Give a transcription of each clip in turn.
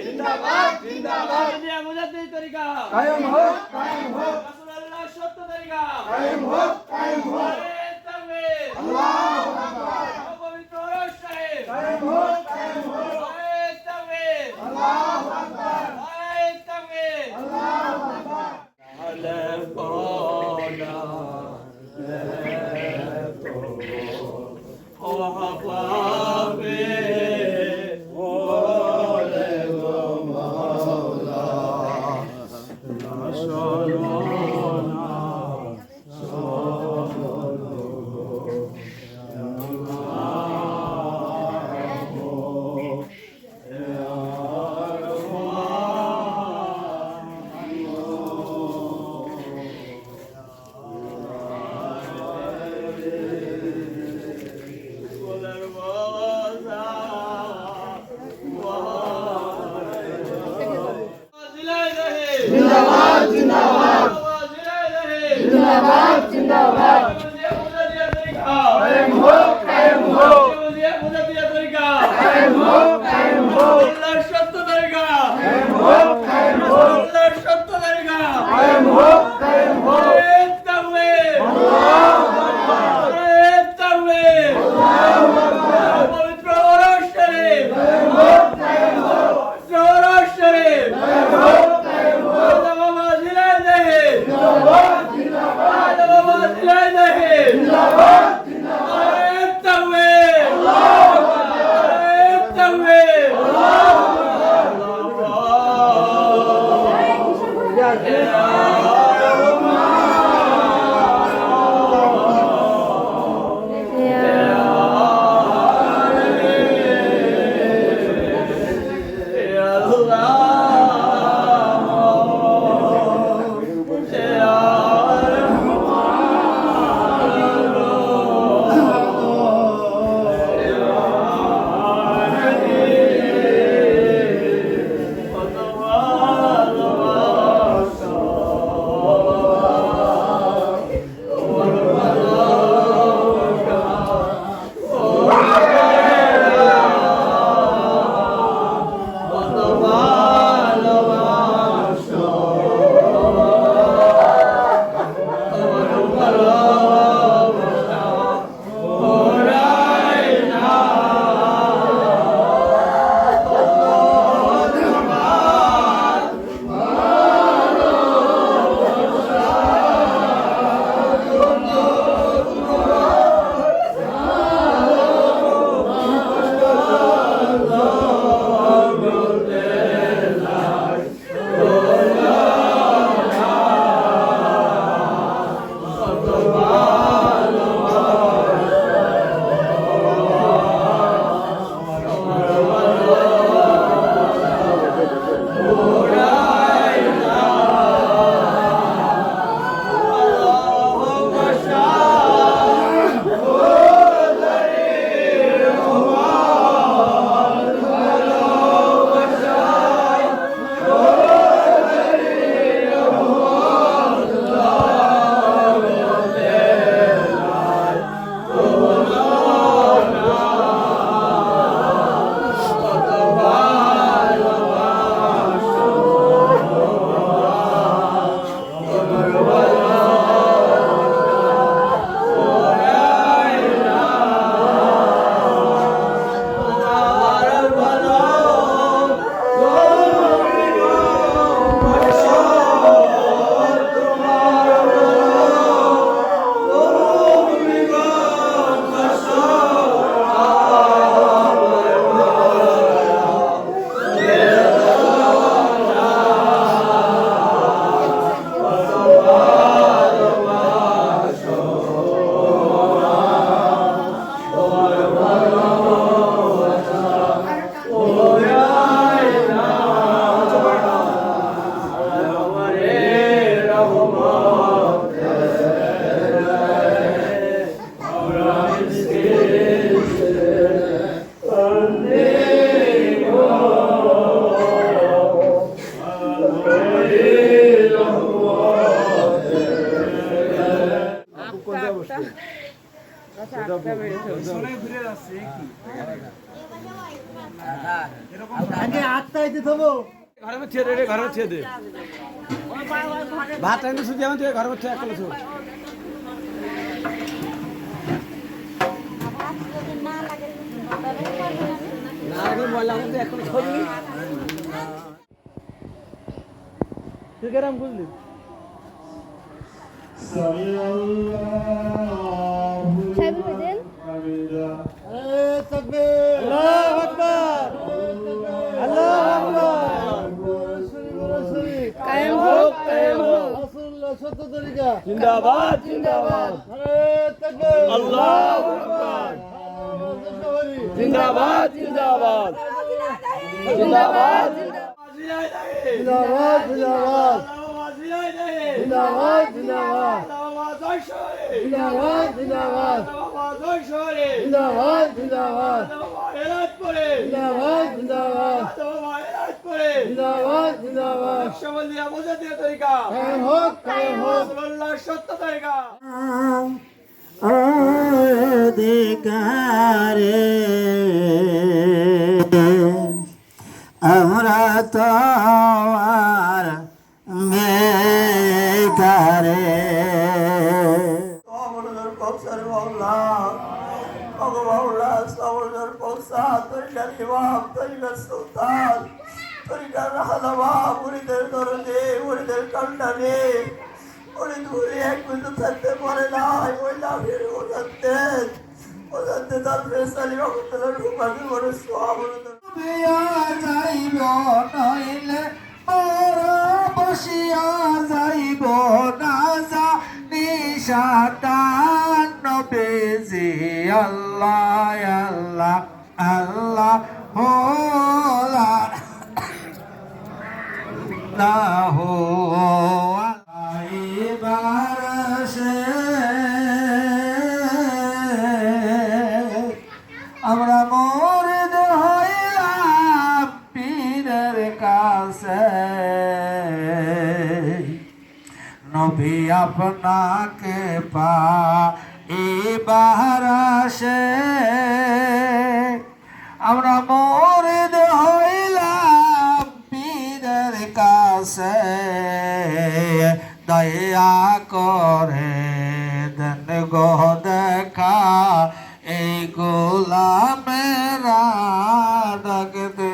जिंदाबाद जिंदाबाद इंडिया मुजाहिद तरीका कायम हो रसूलुल्लाह सत्य तरीका कायम हो तकबीर अल्लाहु अकबर पवित्र राष्ट्र कायम हो तकबीर अल्लाहु अकबर तकबीर अल्लाहु अकबर जिंदाबाद जिंदाबाद जिंदाबाद जिंदाबाद कायम हो कायम हो कायम हो सत्य तरीका कायम हो कायम हो सत्य तरीका कायम हो कायम हो तकबीर अल्लाहु अकबर तकबीर अल्लाहु अकबर पवित्र राष्ट्र कायम हो कायम हो राष्ट्र कायम हो कायम हो जिंदाबाद जिंदाबाद जिंदाबाद तकबीर अल्लाहु अकबर तकबीर ঘুরে যাচ্ছে আগে আটটাইতে থবো ঘরের মধ্যে ছেড়ে দে, ঘরের মধ্যে ছেড়ে দে। ভাত রাঁধতে শুধু যেমন তুই ঘরের মধ্যে একটা লোক। না আগে ময়লা মধ্যে এখন ছবি তুই কেরাম বুঝলি আল্লাহু আকবার আল্লাহু আকবার কায়েম হোক, কায়েম হোক। রাসূলুল্লাহ সত্য তরিকা জিন্দাবাদ জিন্দাবাদ আল্লাহু আকবার জিন্দাবাদ জিন্দাবাদ জিন্দাবাদ জিন্দাবাদ জিন্দাবাদ জিন্দাবাদ জিন্দাবাদ জিন্দাবাদ জিন্দাবাদ জিন্দাবাদ জিন্দাবাদ জিন্দাবাদ জিন্দাবাদ জিন্দাবাদ জিন্দাবাদ কায়েম হোক কায়েম হোক সত্য তরিকা অধিকারে আমরা তো আর বেকারে থাকতে পারে না ওই লাভের ওজাতে তার ফেসালি রহমতুল্লাহ রূপাকে বড় সব যাইব নইলে বসিয়া যাইব না যা নিশাটান নবীজি আল্লাহ আল্লাহ আল্লাহ হোলা না হো আমরা মরিদ হইলাম পীরের কাছে নবী আপনাকে পাইবার আসে আমরা মরিদ হইলাম পীরের কাছে দয়া করে দেন গো দেখা এই গোলামেরা ডাকতে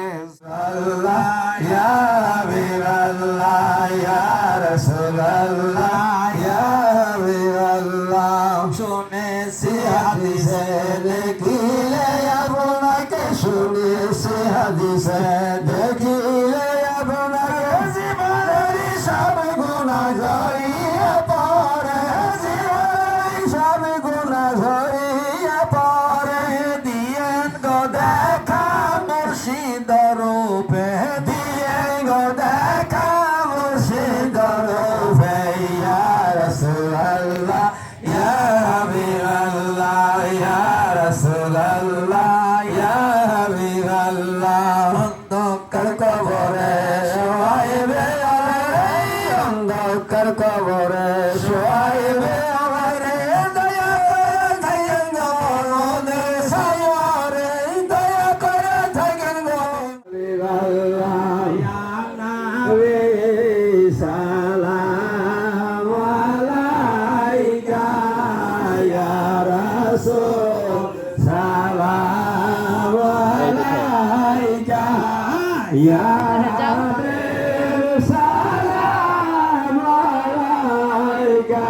আল্লাহ ইয়া রাসূলুল্লাহ ইয়া রাসূলুল্লাহ ইয়া রাসূলুল্লাহ শুনেছি হাদিসে দেখিলে আপনাকে শুনেছি হাদিসে দেখিলে আপনাকে জীবনের সব গুনাহ ঝরিয়ে পড়ে জীবনের সব গুনাহ ঝরিয়ে পড়ে দিয়েন গো দেখা মুর্শিদ রূপে দিয়েন গো দেখা মুর্শিদ রূপে ইয়া রাসূলুল্লাহ ইয়া হাবিবাল্লাহ ইয়া রাসূলুল্লাহ ইয়া হাবিবাল্লাহ অন্ধকার কবরে শোয়াইবে আমারে অন্ধকার কবরে শোয়াইবে আমারে দয়া করে থাকেন গো মোদের সামরে দয়া করে থাকেন গো হাবিবাল্লাহ ইয়া নবী সালাম আলাইকা ইয়া রাসূল সালাম আলাইকা ইয়া হাবিব সালাম আলাইকা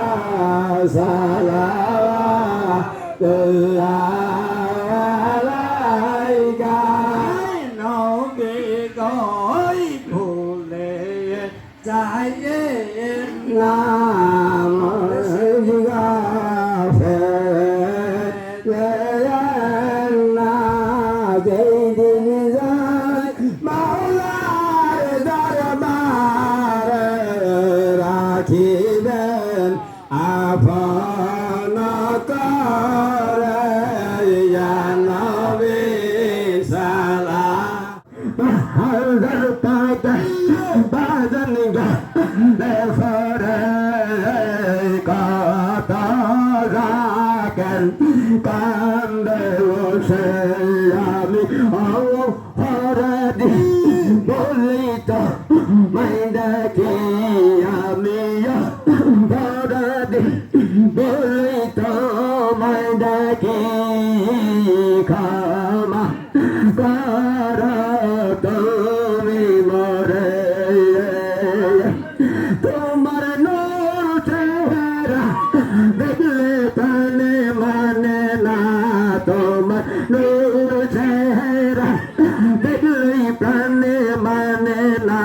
সালাম আলাইকা নবী গই ভুলে যায় নাম জিগাফে না যেই দিন যায় মাওলার দরবার রাখিবেন আপন করে ইয়া নবী সালাম হাজার পাতা বাজন গালে ফরে কথা রাখেন কান্দে বসে আমি ভরদি বলি তো মাইডাকি আমি ভরদি বলি তো মাইডাকি ক্ষমা কর তুমি মরে তোমার চেহারা দেখলে প্রাণে মানে না তোমার চেহারা দেখলে প্রাণে মানে না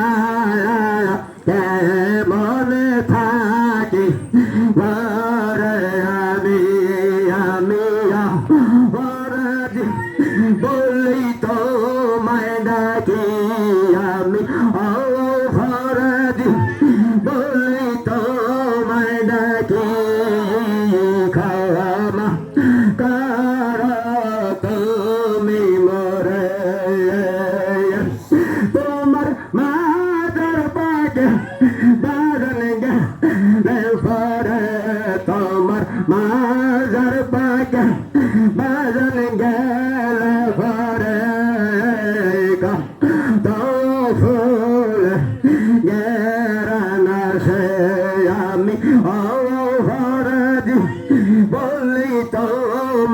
কেমন থাকি মরে আমি বলি তো মাইডাকি আমি ভরদি বলি তো মাইডাকি ক্ষমা কর তুমি মরে তোমার মাদার পাকে বাগান গেলে পরে তোমার মাদার পাকে বাগান গেলে পরে তো ফুল গেরানা সে আমি ভরদি বলি তো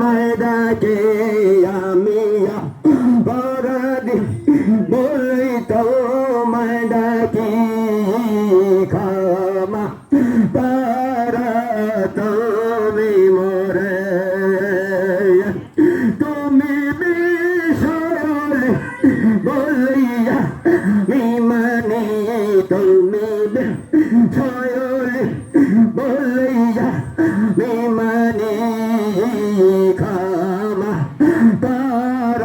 মাইডাকি আমি ভরদি বলি তো মাইডাকি ক্ষমা কর তুমি মরে তুমি বিশাল বলিয়া বিমানে তুমি বিশাল বলিয়া বিমানে ক্ষমা কর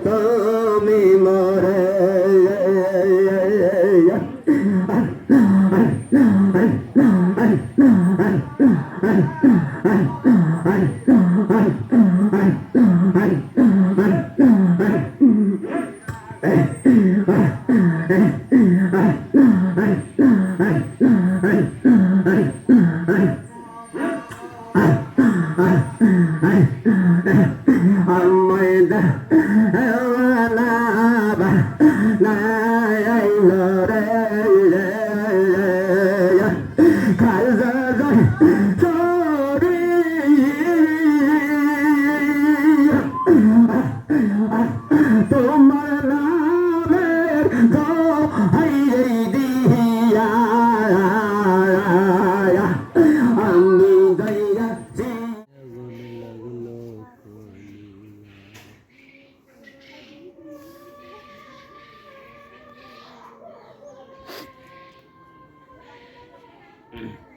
তুমি মরে তোমার নামের দিয়া আমি দয়াছি Mm.